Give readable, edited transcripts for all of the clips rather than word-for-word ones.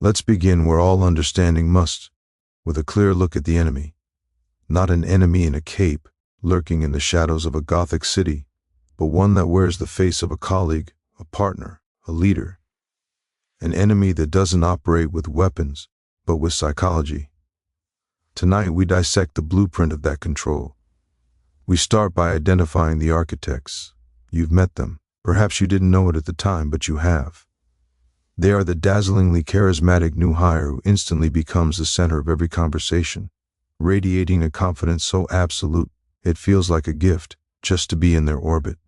Let's begin where all understanding must, with a clear look at the enemy. Not an enemy in a cape, lurking in the shadows of a Gothic city, but one that wears the face of a colleague, a partner, a leader. An enemy that doesn't operate with weapons, but with psychology. Tonight we dissect the blueprint of that control. We start by identifying the architects. You've met them. Perhaps you didn't know it at the time, but you have. They are the dazzlingly charismatic new hire who instantly becomes the center of every conversation, radiating a confidence so absolute it feels like a gift just to be in their orbit.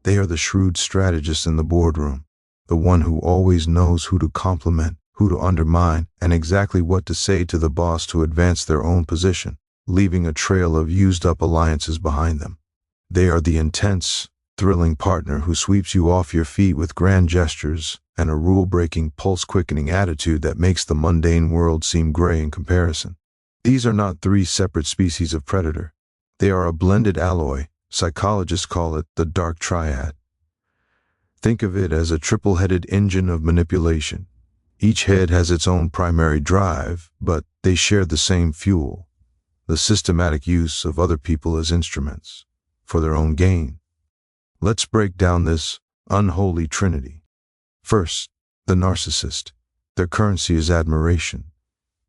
They are the shrewd strategist in the boardroom, the one who always knows who to compliment, who to undermine, and exactly what to say to the boss to advance their own position, leaving a trail of used-up alliances behind them. They are the intense, thrilling partner who sweeps you off your feet with grand gestures and a rule-breaking, pulse-quickening attitude that makes the mundane world seem gray in comparison. These are not three separate species of predator. They are a blended alloy. Psychologists call it the dark triad. Think of it as a triple-headed engine of manipulation. Each head has its own primary drive, but they share the same fuel, the systematic use of other people as instruments for their own gain. Let's break down this unholy trinity. First, the narcissist. Their currency is admiration.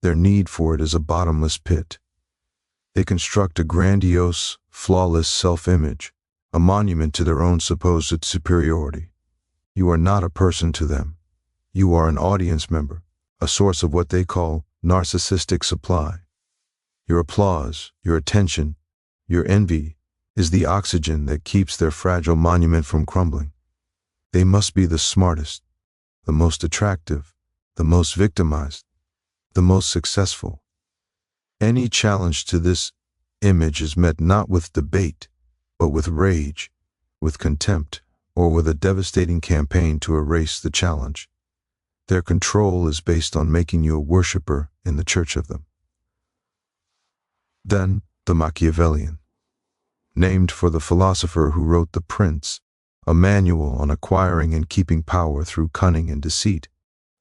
Their need for it is a bottomless pit. They construct a grandiose, flawless self-image, a monument to their own supposed superiority. You are not a person to them. You are an audience member, a source of what they call narcissistic supply. Your applause, your attention, your envy is the oxygen that keeps their fragile monument from crumbling. They must be the smartest, the most attractive, the most victimized, the most successful. Any challenge to this image is met not with debate, but with rage, with contempt, or with a devastating campaign to erase the challenge. Their control is based on making you a worshiper in the church of them. Then, the Machiavellian. Named for the philosopher who wrote The Prince, a manual on acquiring and keeping power through cunning and deceit.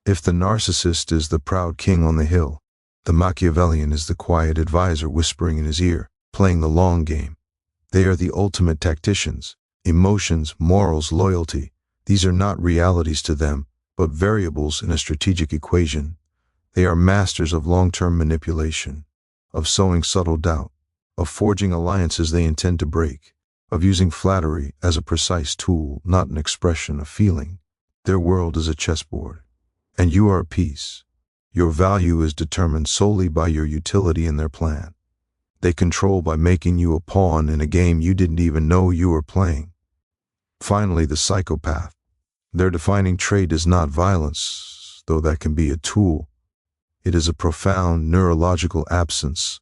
If the narcissist is the proud king on the hill, the Machiavellian is the quiet advisor whispering in his ear, playing the long game. They are the ultimate tacticians. Emotions, morals, loyalty, these are not realities to them, but variables in a strategic equation. They are masters of long-term manipulation, of sowing subtle doubt, of forging alliances they intend to break, of using flattery as a precise tool, not an expression of feeling. Their world is a chessboard, and you are a piece. Your value is determined solely by your utility in their plan. They control by making you a pawn in a game you didn't even know you were playing. Finally, the psychopath. Their defining trait is not violence, though that can be a tool. It is a profound neurological absence,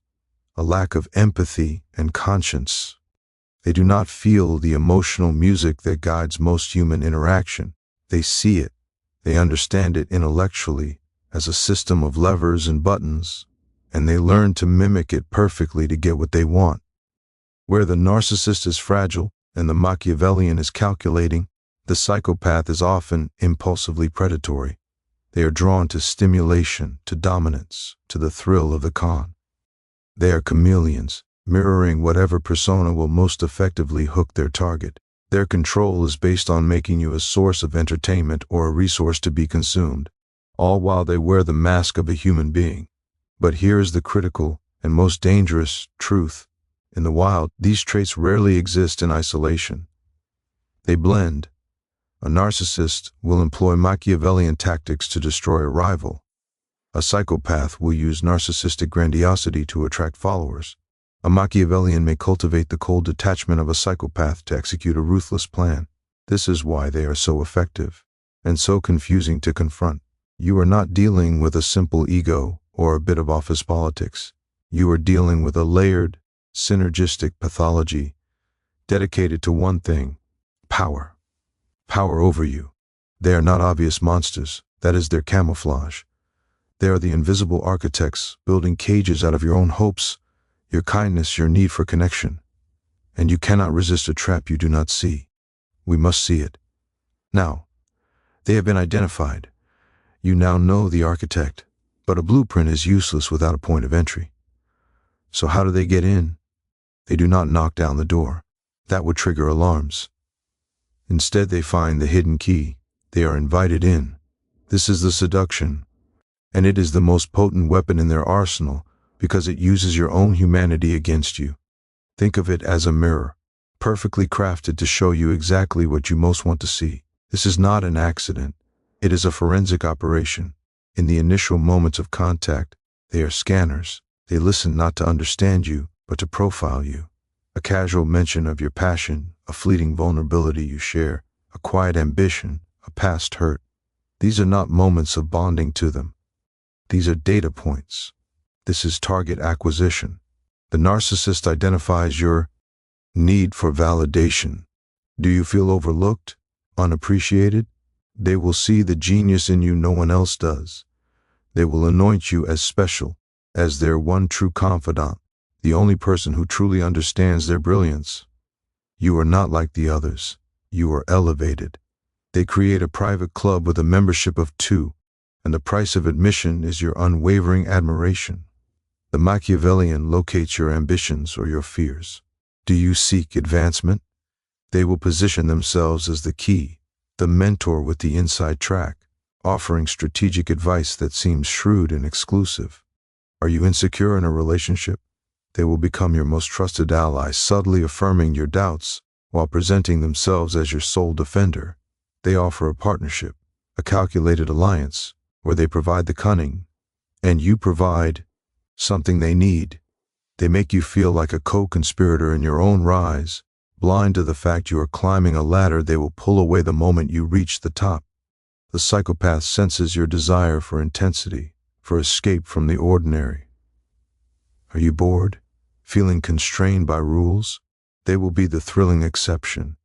a lack of empathy and conscience. They do not feel the emotional music that guides most human interaction. They see it. They understand it intellectually as a system of levers and buttons, and they learn to mimic it perfectly to get what they want. Where the narcissist is fragile and the Machiavellian is calculating, the psychopath is often impulsively predatory. They are drawn to stimulation, to dominance, to the thrill of the con. They are chameleons, mirroring whatever persona will most effectively hook their target. Their control is based on making you a source of entertainment or a resource to be consumed, all while they wear the mask of a human being. But here is the critical and most dangerous truth. In the wild, these traits rarely exist in isolation. They blend. A narcissist will employ Machiavellian tactics to destroy a rival. A psychopath will use narcissistic grandiosity to attract followers. A Machiavellian may cultivate the cold detachment of a psychopath to execute a ruthless plan. This is why they are so effective and so confusing to confront. You are not dealing with a simple ego or a bit of office politics. You are dealing with a layered, synergistic pathology dedicated to one thing: power. Power over you. They are not obvious monsters. That is their camouflage. They are the invisible architects building cages out of your own hopes, your kindness, your need for connection. And you cannot resist a trap you do not see. We must see it. Now, they have been identified. You now know the architect, but a blueprint is useless without a point of entry. So how do they get in? They do not knock down the door. That would trigger alarms. Instead, they find the hidden key. They are invited in. This is the seduction, and it is the most potent weapon in their arsenal because it uses your own humanity against you. Think of it as a mirror, perfectly crafted to show you exactly what you most want to see. This is not an accident. It is a forensic operation. In the initial moments of contact, they are scanners. They listen not to understand you, but to profile you. A casual mention of your passion, a fleeting vulnerability you share, a quiet ambition, a past hurt. These are not moments of bonding to them. These are data points. This is target acquisition. The narcissist identifies your need for validation. Do you feel overlooked, unappreciated? They will see the genius in you no one else does. They will anoint you as special, as their one true confidant, the only person who truly understands their brilliance. You are not like the others. You are elevated. They create a private club with a membership of 2, and the price of admission is your unwavering admiration. The Machiavellian locates your ambitions or your fears. Do you seek advancement? They will position themselves as the key, the mentor with the inside track, offering strategic advice that seems shrewd and exclusive. Are you insecure in a relationship? They will become your most trusted ally, subtly affirming your doubts while presenting themselves as your sole defender. They offer a partnership, a calculated alliance, where they provide the cunning, and you provide something they need. They make you feel like a co-conspirator in your own rise, blind to the fact you are climbing a ladder they will pull away the moment you reach the top. The psychopath senses your desire for intensity, for escape from the ordinary. Are you bored? Feeling constrained by rules? They will be the thrilling exception.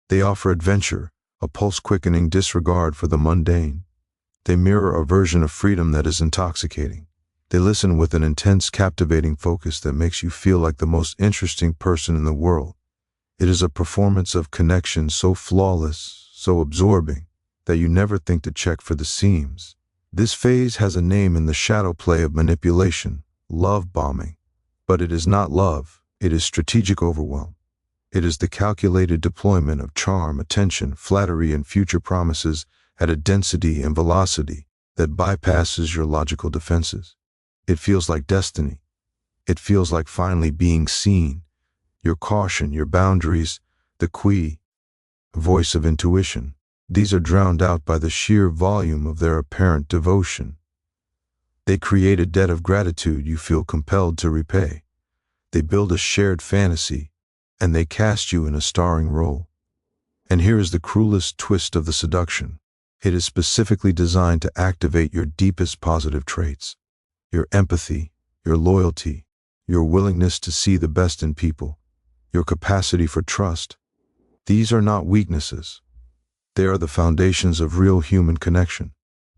They offer adventure, a pulse-quickening disregard for the mundane. They mirror a version of freedom that is intoxicating. They listen with an intense, captivating focus that makes you feel like the most interesting person in the world. It is a performance of connection so flawless, so absorbing, that you never think to check for the seams. This phase has a name in the shadow play of manipulation, love bombing. But it is not love, it is strategic overwhelm. It is the calculated deployment of charm, attention, flattery, and future promises at a density and velocity that bypasses your logical defenses. It feels like destiny. It feels like finally being seen. Your caution, your boundaries, the voice of intuition. These are drowned out by the sheer volume of their apparent devotion. They create a debt of gratitude you feel compelled to repay. They build a shared fantasy, and they cast you in a starring role. And here is the cruelest twist of the seduction. It is specifically designed to activate your deepest positive traits. Your empathy, your loyalty, your willingness to see the best in people, your capacity for trust. These are not weaknesses. They are the foundations of real human connection.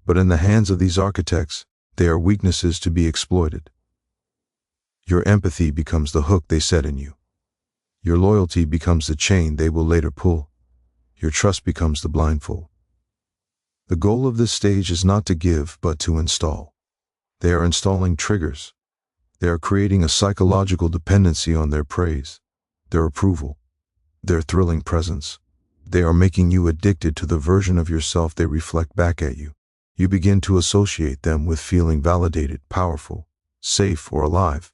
But in the hands of these architects, they are weaknesses to be exploited. Your empathy becomes the hook they set in you. Your loyalty becomes the chain they will later pull. Your trust becomes the blindfold. The goal of this stage is not to give, but to install. They are installing triggers. They are creating a psychological dependency on their praise, their approval, their thrilling presence. They are making you addicted to the version of yourself they reflect back at you. You begin to associate them with feeling validated, powerful, safe, or alive.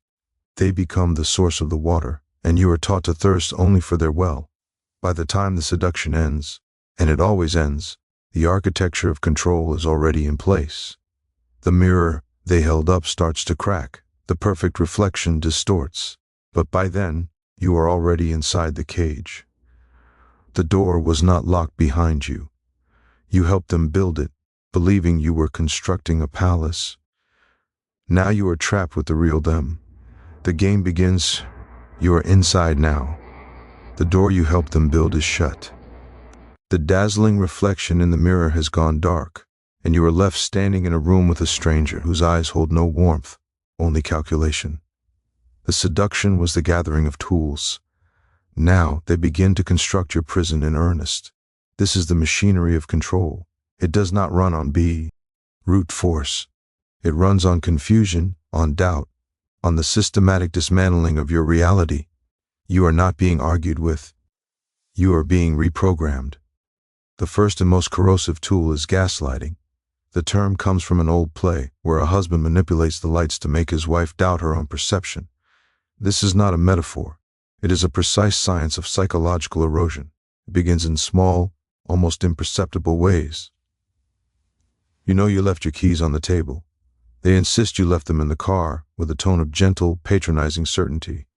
They become the source of the water, and you are taught to thirst only for their well. By the time the seduction ends, and it always ends, the architecture of control is already in place. The mirror they held up starts to crack. The perfect reflection distorts. But by then, you are already inside the cage. The door was not locked behind you. You helped them build it, believing you were constructing a palace. Now you are trapped with the real them. The game begins. You are inside now. The door you helped them build is shut. The dazzling reflection in the mirror has gone dark, and you are left standing in a room with a stranger whose eyes hold no warmth, only calculation. The seduction was the gathering of tools. Now they begin to construct your prison in earnest. This is the machinery of control. It does not run on Root force. It runs on confusion, on doubt, on the systematic dismantling of your reality. You are not being argued with. You are being reprogrammed. The first and most corrosive tool is gaslighting. The term comes from an old play where a husband manipulates the lights to make his wife doubt her own perception. This is not a metaphor. It is a precise science of psychological erosion. It begins in small, almost imperceptible ways. You know you left your keys on the table. They insist you left them in the car with a tone of gentle, patronizing certainty.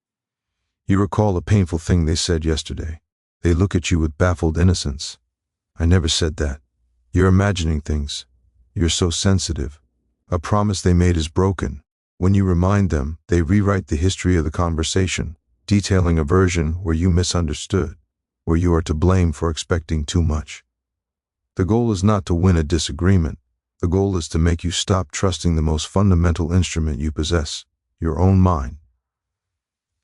You recall a painful thing they said yesterday. They look at you with baffled innocence. I never said that. You're imagining things. You're so sensitive. A promise they made is broken. When you remind them, they rewrite the history of the conversation, detailing a version where you misunderstood, where you are to blame for expecting too much. The goal is not to win a disagreement. The goal is to make you stop trusting the most fundamental instrument you possess, your own mind.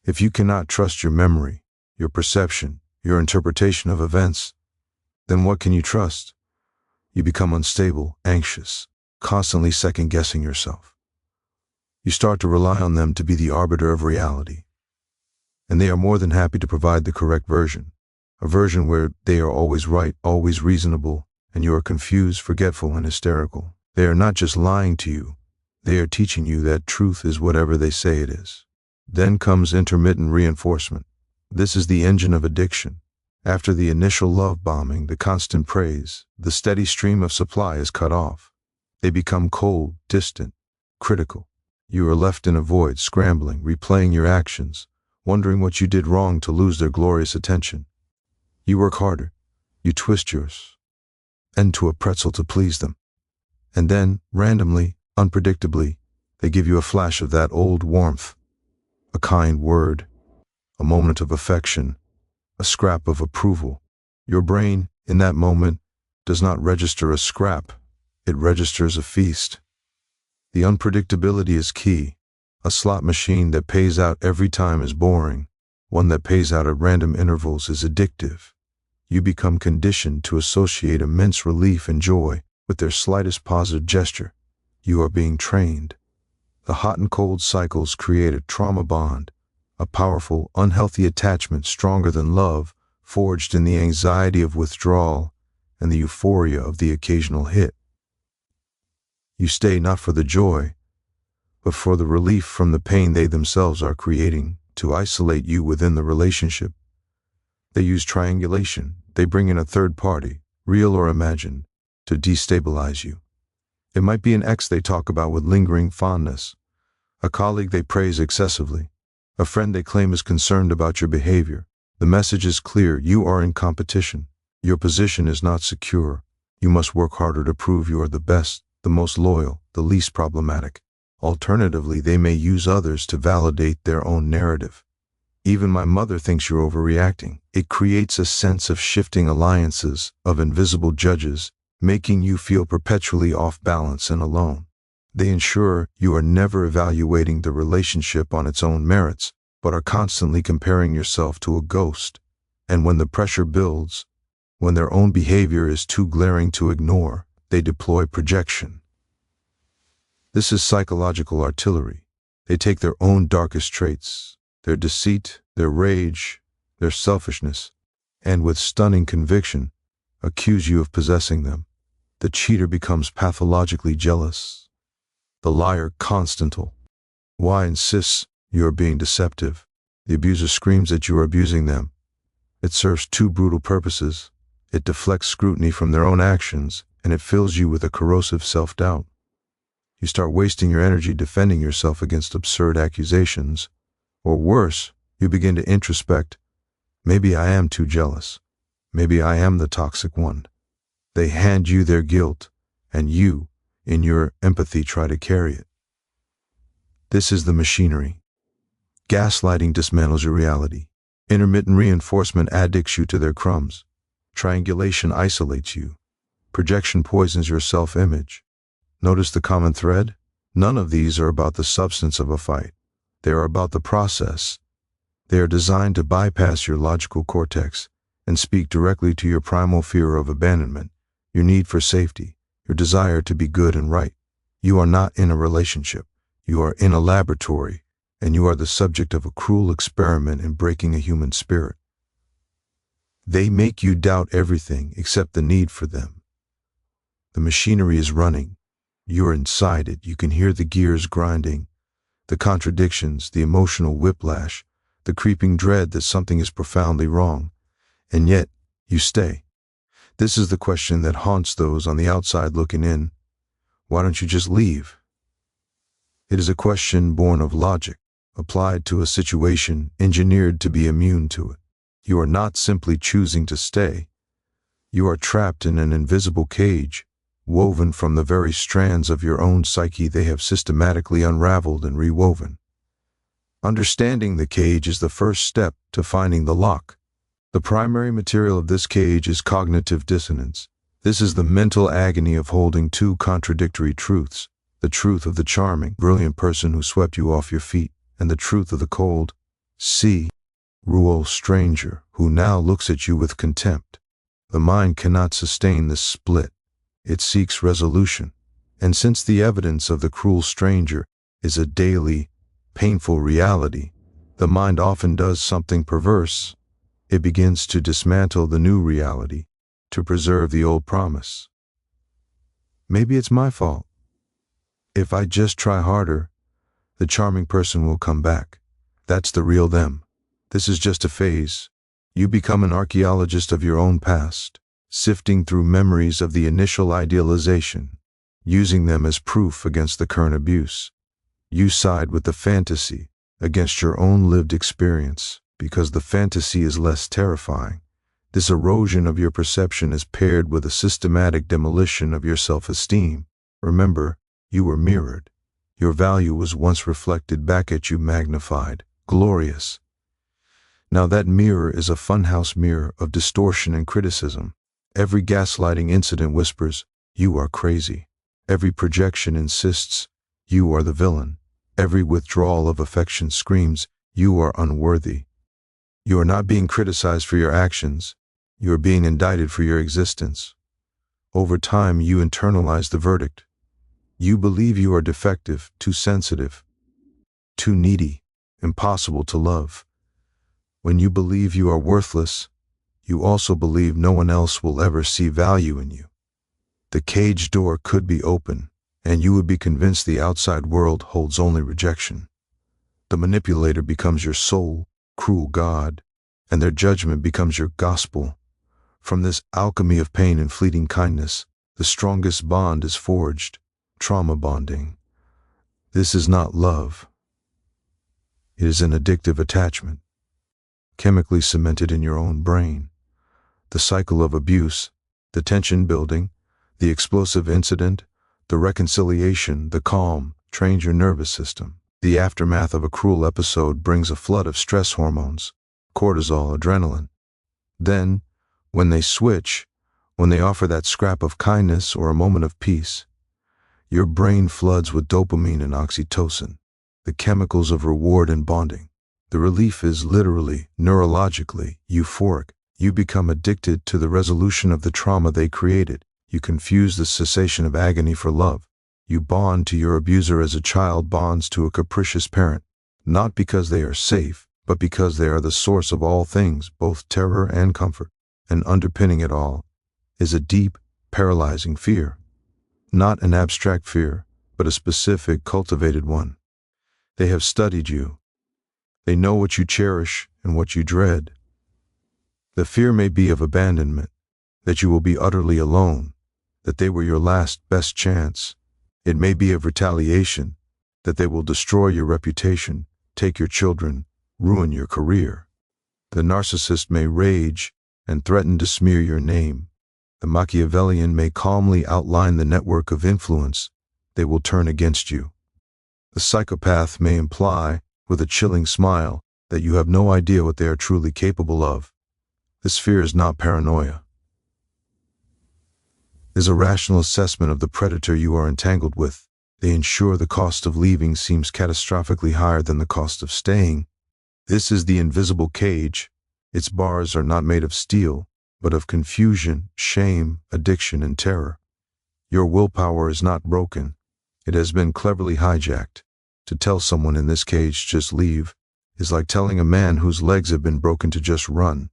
If you cannot trust your memory, your perception, your interpretation of events, then what can you trust? You become unstable, anxious, constantly second-guessing yourself. You start to rely on them to be the arbiter of reality. And they are more than happy to provide the correct version, a version where they are always right, always reasonable, and you are confused, forgetful, and hysterical. They are not just lying to you, they are teaching you that truth is whatever they say it is. Then comes intermittent reinforcement. This is the engine of addiction. After the initial love bombing, the constant praise, the steady stream of supply is cut off. They become cold, distant, critical. You are left in a void, scrambling, replaying your actions, wondering what you did wrong to lose their glorious attention. You work harder. You twist yours end to a pretzel to please them. And then, randomly, unpredictably, they give you a flash of that old warmth, a kind word, a moment of affection, a scrap of approval. Your brain, in that moment, does not register a scrap. It registers a feast. The unpredictability is key. A slot machine that pays out every time is boring. One that pays out at random intervals is addictive. You become conditioned to associate immense relief and joy with their slightest positive gesture. You are being trained. The hot and cold cycles create a trauma bond, a powerful, unhealthy attachment stronger than love, forged in the anxiety of withdrawal and the euphoria of the occasional hit. You stay not for the joy, but for the relief from the pain they themselves are creating to isolate you within the relationship. They use triangulation. They bring in a third party, real or imagined, to destabilize you. It might be an ex they talk about with lingering fondness, a colleague they praise excessively, a friend they claim is concerned about your behavior. The message is clear. You are in competition. Your position is not secure. You must work harder to prove you are the best, the most loyal, the least problematic. Alternatively, they may use others to validate their own narrative. Even my mother thinks you're overreacting. It creates a sense of shifting alliances, of invisible judges, making you feel perpetually off balance and alone. They ensure you are never evaluating the relationship on its own merits, but are constantly comparing yourself to a ghost. And when the pressure builds, when their own behavior is too glaring to ignore, they deploy projection. This is psychological artillery. They take their own darkest traits, their deceit, their rage, their selfishness, and with stunning conviction, accuse you of possessing them. The cheater becomes pathologically jealous. The liar constantal. Why insists you are being deceptive? The abuser screams that you are abusing them. It serves two brutal purposes. It deflects scrutiny from their own actions, and it fills you with a corrosive self-doubt. You start wasting your energy defending yourself against absurd accusations. Or worse, you begin to introspect. Maybe I am too jealous. Maybe I am the toxic one. They hand you their guilt, and you, in your empathy, try to carry it. This is the machinery. Gaslighting dismantles your reality. Intermittent reinforcement addicts you to their crumbs. Triangulation isolates you. Projection poisons your self-image. Notice the common thread? None of these are about the substance of a fight. They are about the process. They are designed to bypass your logical cortex and speak directly to your primal fear of abandonment, your need for safety, your desire to be good and right. You are not in a relationship. You are in a laboratory, and you are the subject of a cruel experiment in breaking a human spirit. They make you doubt everything except the need for them. The machinery is running. You're inside it. You can hear the gears grinding, the contradictions, the emotional whiplash, the creeping dread that something is profoundly wrong. And yet, you stay. This is the question that haunts those on the outside looking in. Why don't you just leave? It is a question born of logic, applied to a situation engineered to be immune to it. You are not simply choosing to stay. You are trapped in an invisible cage, woven from the very strands of your own psyche they have systematically unraveled and rewoven. Understanding the cage is the first step to finding the lock. The primary material of this cage is cognitive dissonance. This is the mental agony of holding two contradictory truths, the truth of the charming, brilliant person who swept you off your feet, and the truth of the cold, rural stranger who now looks at you with contempt. The mind cannot sustain this split. It seeks resolution, and since the evidence of the cruel stranger is a daily, painful reality, the mind often does something perverse. It begins to dismantle the new reality to preserve the old promise. Maybe it's my fault. If I just try harder, the charming person will come back. That's the real them. This is just a phase. You become an archaeologist of your own past, sifting through memories of the initial idealization, using them as proof against the current abuse. You side with the fantasy against your own lived experience because the fantasy is less terrifying. This erosion of your perception is paired with a systematic demolition of your self-esteem. Remember, you were mirrored. Your value was once reflected back at you, magnified, glorious. Now that mirror is a funhouse mirror of distortion and criticism. Every gaslighting incident whispers, "You are crazy." Every projection insists, "You are the villain." Every withdrawal of affection screams, "You are unworthy." You are not being criticized for your actions. You are being indicted for your existence. Over time, you internalize the verdict. You believe you are defective, too sensitive, too needy, impossible to love. When you believe you are worthless, you also believe no one else will ever see value in you. The cage door could be open, and you would be convinced the outside world holds only rejection. The manipulator becomes your sole, cruel god, and their judgment becomes your gospel. From this alchemy of pain and fleeting kindness, the strongest bond is forged, trauma bonding. This is not love. It is an addictive attachment, chemically cemented in your own brain. The cycle of abuse, the tension building, the explosive incident, the reconciliation, the calm, trains your nervous system. The aftermath of a cruel episode brings a flood of stress hormones, cortisol, adrenaline. Then, when they switch, when they offer that scrap of kindness or a moment of peace, your brain floods with dopamine and oxytocin, the chemicals of reward and bonding. The relief is literally, neurologically, euphoric. You become addicted to the resolution of the trauma they created. You confuse the cessation of agony for love. You bond to your abuser as a child bonds to a capricious parent, not because they are safe, but because they are the source of all things, both terror and comfort. And underpinning it all is a deep, paralyzing fear. Not an abstract fear, but a specific, cultivated one. They have studied you. They know what you cherish and what you dread. The fear may be of abandonment, that you will be utterly alone, that they were your last best chance. It may be of retaliation, that they will destroy your reputation, take your children, ruin your career. The narcissist may rage and threaten to smear your name. The Machiavellian may calmly outline the network of influence they will turn against you. The psychopath may imply, with a chilling smile, that you have no idea what they are truly capable of. This fear is not paranoia. It is a rational assessment of the predator you are entangled with. They ensure the cost of leaving seems catastrophically higher than the cost of staying. This is the invisible cage. Its bars are not made of steel, but of confusion, shame, addiction, and terror. Your willpower is not broken. It has been cleverly hijacked. To tell someone in this cage, just leave, is like telling a man whose legs have been broken to just run.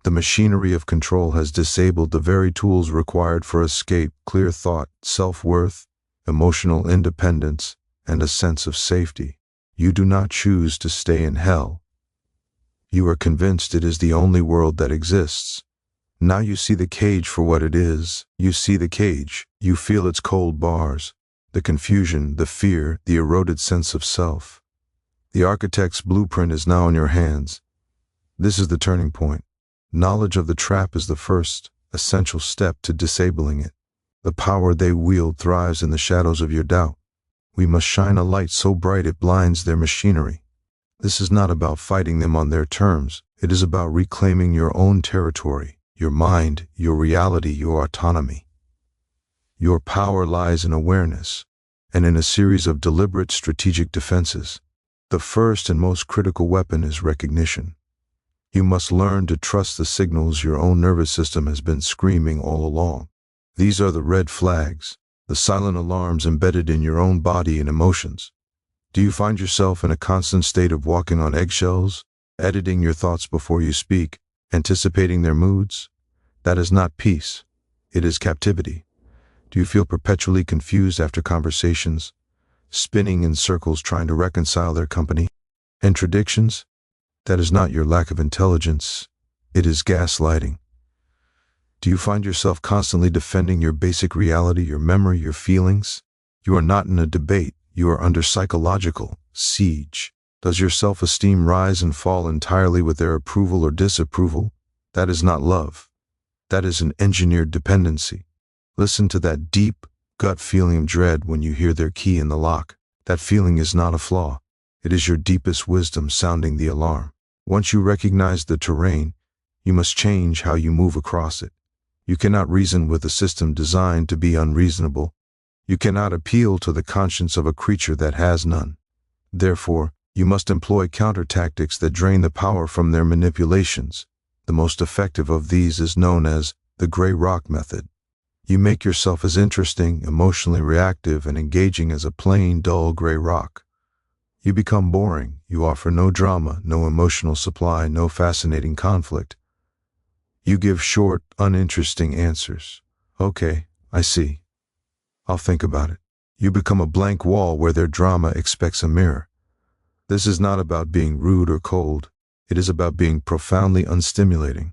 The machinery of control has disabled the very tools required for escape, clear thought, self-worth, emotional independence, and a sense of safety. You do not choose to stay in hell. You are convinced it is the only world that exists. Now you see the cage for what it is. You see the cage. You feel its cold bars, the confusion, the fear, the eroded sense of self. The architect's blueprint is now in your hands. This is the turning point. Knowledge of the trap is the first, essential step to disabling it. The power they wield thrives in the shadows of your doubt. We must shine a light so bright it blinds their machinery. This is not about fighting them on their terms. It is about reclaiming your own territory, your mind, your reality, your autonomy. Your power lies in awareness, and in a series of deliberate strategic defenses. The first and most critical weapon is recognition. You must learn to trust the signals your own nervous system has been screaming all along. These are the red flags, the silent alarms embedded in your own body and emotions. Do you find yourself in a constant state of walking on eggshells, editing your thoughts before you speak, anticipating their moods? That is not peace. It is captivity. Do you feel perpetually confused after conversations, spinning in circles trying to reconcile their company? Contradictions? That is not your lack of intelligence. It is gaslighting. Do you find yourself constantly defending your basic reality, your memory, your feelings? You are not in a debate. You are under psychological siege. Does your self-esteem rise and fall entirely with their approval or disapproval? That is not love. That is an engineered dependency. Listen to that deep, gut feeling of dread when you hear their key in the lock. That feeling is not a flaw. It is your deepest wisdom sounding the alarm. Once you recognize the terrain, you must change how you move across it. You cannot reason with a system designed to be unreasonable. You cannot appeal to the conscience of a creature that has none. Therefore, you must employ counter-tactics that drain the power from their manipulations. The most effective of these is known as the gray rock method. You make yourself as interesting, emotionally reactive, and engaging as a plain, dull gray rock. You become boring. You offer no drama, no emotional supply, no fascinating conflict. You give short, uninteresting answers. Okay, I see. I'll think about it. You become a blank wall where their drama expects a mirror. This is not about being rude or cold. It is about being profoundly unstimulating.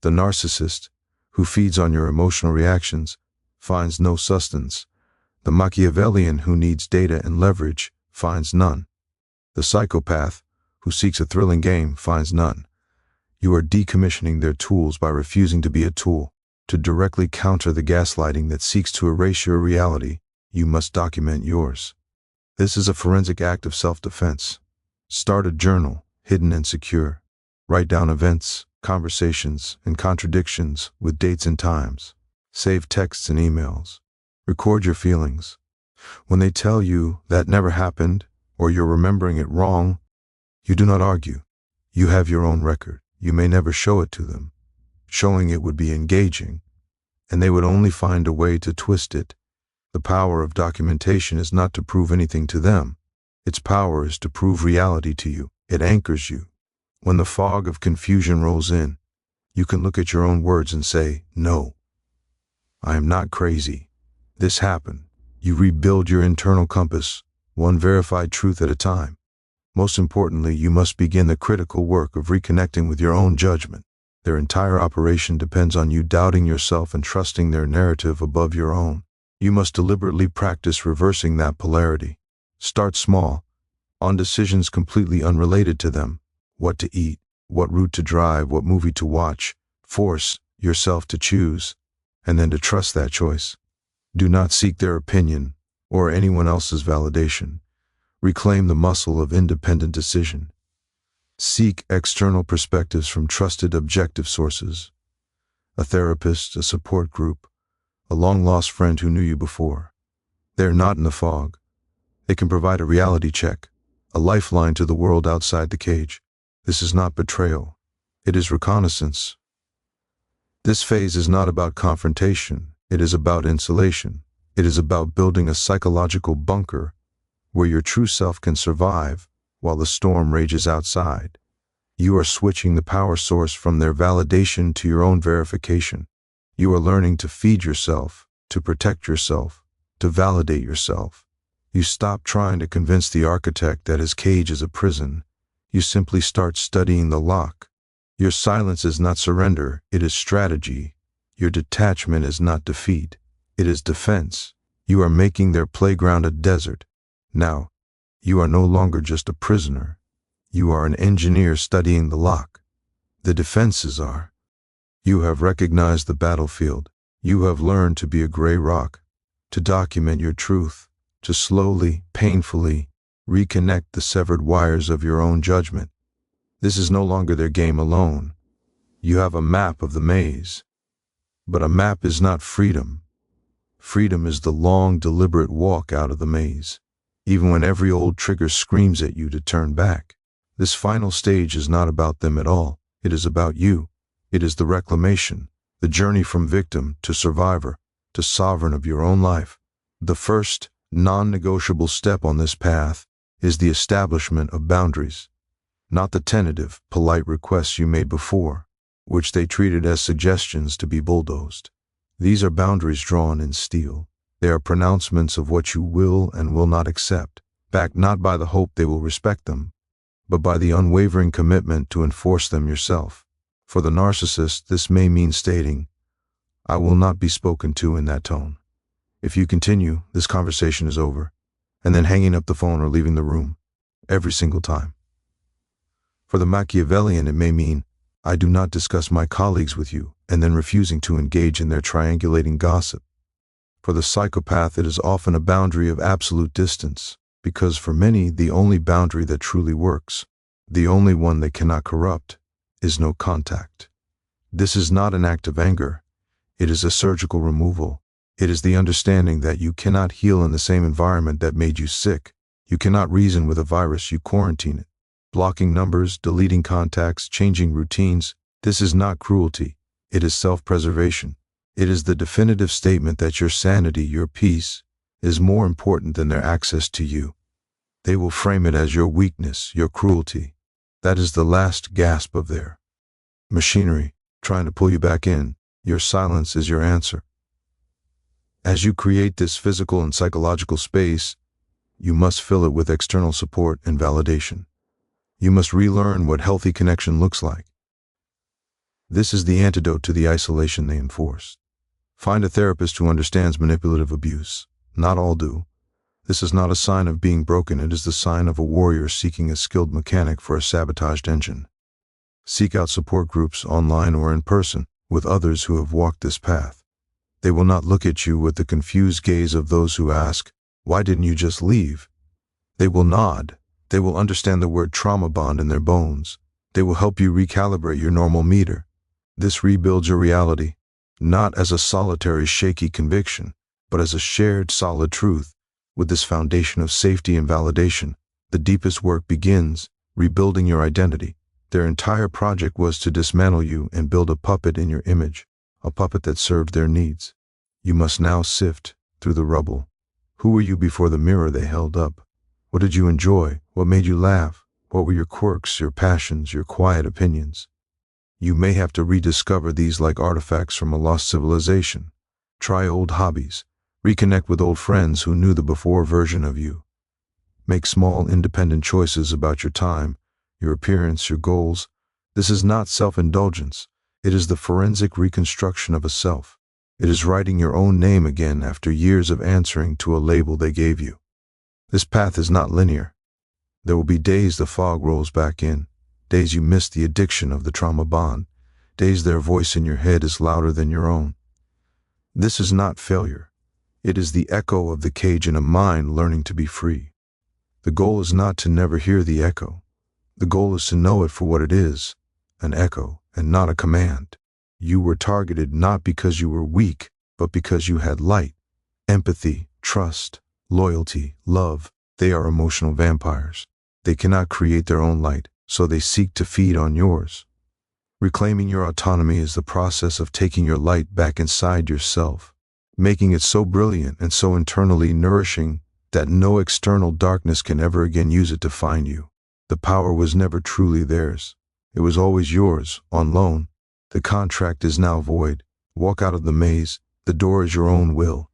The narcissist, who feeds on your emotional reactions, finds no sustenance. The Machiavellian, who needs data and leverage, finds none. The psychopath, who seeks a thrilling game, finds none. You are decommissioning their tools by refusing to be a tool. To directly counter the gaslighting that seeks to erase your reality, you must document yours. This is a forensic act of self-defense. Start a journal, hidden and secure. Write down events, conversations, and contradictions with dates and times. Save texts and emails. Record your feelings. When they tell you that never happened, or you're remembering it wrong, you do not argue. You have your own record. You may never show it to them. Showing it would be engaging, and they would only find a way to twist it. The power of documentation is not to prove anything to them. Its power is to prove reality to you. It anchors you. When the fog of confusion rolls in, you can look at your own words and say, no, I am not crazy. This happened. You rebuild your internal compass, one verified truth at a time. Most importantly, you must begin the critical work of reconnecting with your own judgment. Their entire operation depends on you doubting yourself and trusting their narrative above your own. You must deliberately practice reversing that polarity. Start small, on decisions completely unrelated to them. What to eat, what route to drive, what movie to watch. Force yourself to choose, and then to trust that choice. Do not seek their opinion or anyone else's validation. Reclaim the muscle of independent decision. Seek external perspectives from trusted objective sources. A therapist, a support group, a long-lost friend who knew you before. They are not in the fog. They can provide a reality check, a lifeline to the world outside the cage. This is not betrayal. It is reconnaissance. This phase is not about confrontation. It is about insulation. It is about building a psychological bunker where your true self can survive while the storm rages outside. You are switching the power source from their validation to your own verification. You are learning to feed yourself, to protect yourself, to validate yourself. You stop trying to convince the architect that his cage is a prison. You simply start studying the lock. Your silence is not surrender, it is strategy. Your detachment is not defeat, it is defense. You are making their playground a desert. Now, you are no longer just a prisoner. You are an engineer studying the lock. The defenses are. You have recognized the battlefield. You have learned to be a gray rock, to document your truth, to slowly, painfully reconnect the severed wires of your own judgment. This is no longer their game alone. You have a map of the maze. But a map is not freedom. Freedom is the long, deliberate walk out of the maze, even when every old trigger screams at you to turn back. This final stage is not about them at all. It is about you. It is the reclamation, the journey from victim to survivor, to sovereign of your own life. The first, non-negotiable step on this path is the establishment of boundaries, not the tentative, polite requests you made before, which they treated as suggestions to be bulldozed. These are boundaries drawn in steel. They are pronouncements of what you will and will not accept, backed not by the hope they will respect them, but by the unwavering commitment to enforce them yourself. For the narcissist, this may mean stating, "I will not be spoken to in that tone. If you continue, this conversation is over," and then hanging up the phone or leaving the room, every single time. For the Machiavellian, it may mean, "I do not discuss my colleagues with you," and then refusing to engage in their triangulating gossip. For the psychopath, it is often a boundary of absolute distance, because for many, the only boundary that truly works, the only one they cannot corrupt, is no contact. This is not an act of anger. It is a surgical removal. It is the understanding that you cannot heal in the same environment that made you sick. You cannot reason with a virus, you quarantine it. Blocking numbers, deleting contacts, changing routines. This is not cruelty. It is self-preservation. It is the definitive statement that your sanity, your peace, is more important than their access to you. They will frame it as your weakness, your cruelty. That is the last gasp of their machinery, trying to pull you back in. Your silence is your answer. As you create this physical and psychological space, you must fill it with external support and validation. You must relearn what healthy connection looks like. This is the antidote to the isolation they enforce. Find a therapist who understands manipulative abuse. Not all do. This is not a sign of being broken. It is the sign of a warrior seeking a skilled mechanic for a sabotaged engine. Seek out support groups online or in person with others who have walked this path. They will not look at you with the confused gaze of those who ask, "Why didn't you just leave?" They will nod. They will understand the word trauma bond in their bones. They will help you recalibrate your normal meter. This rebuilds your reality, not as a solitary shaky conviction, but as a shared solid truth. With this foundation of safety and validation, the deepest work begins, rebuilding your identity. Their entire project was to dismantle you and build a puppet in your image, a puppet that served their needs. You must now sift through the rubble. Who were you before the mirror they held up? What did you enjoy? What made you laugh? What were your quirks, your passions, your quiet opinions? You may have to rediscover these like artifacts from a lost civilization. Try old hobbies. Reconnect with old friends who knew the before version of you. Make small, independent choices about your time, your appearance, your goals. This is not self-indulgence. It is the forensic reconstruction of a self. It is writing your own name again after years of answering to a label they gave you. This path is not linear. There will be days the fog rolls back in, days you miss the addiction of the trauma bond, days their voice in your head is louder than your own. This is not failure. It is the echo of the cage in a mind learning to be free. The goal is not to never hear the echo. The goal is to know it for what it is, an echo and not a command. You were targeted not because you were weak, but because you had light, empathy, trust, loyalty, love. They are emotional vampires. They cannot create their own light, so they seek to feed on yours. Reclaiming your autonomy is the process of taking your light back inside yourself. making it so brilliant and so internally nourishing that no external darkness can ever again use it to find you. The power was never truly theirs. It was always yours, on loan. The contract is now void. Walk out of the maze. The door is your own will.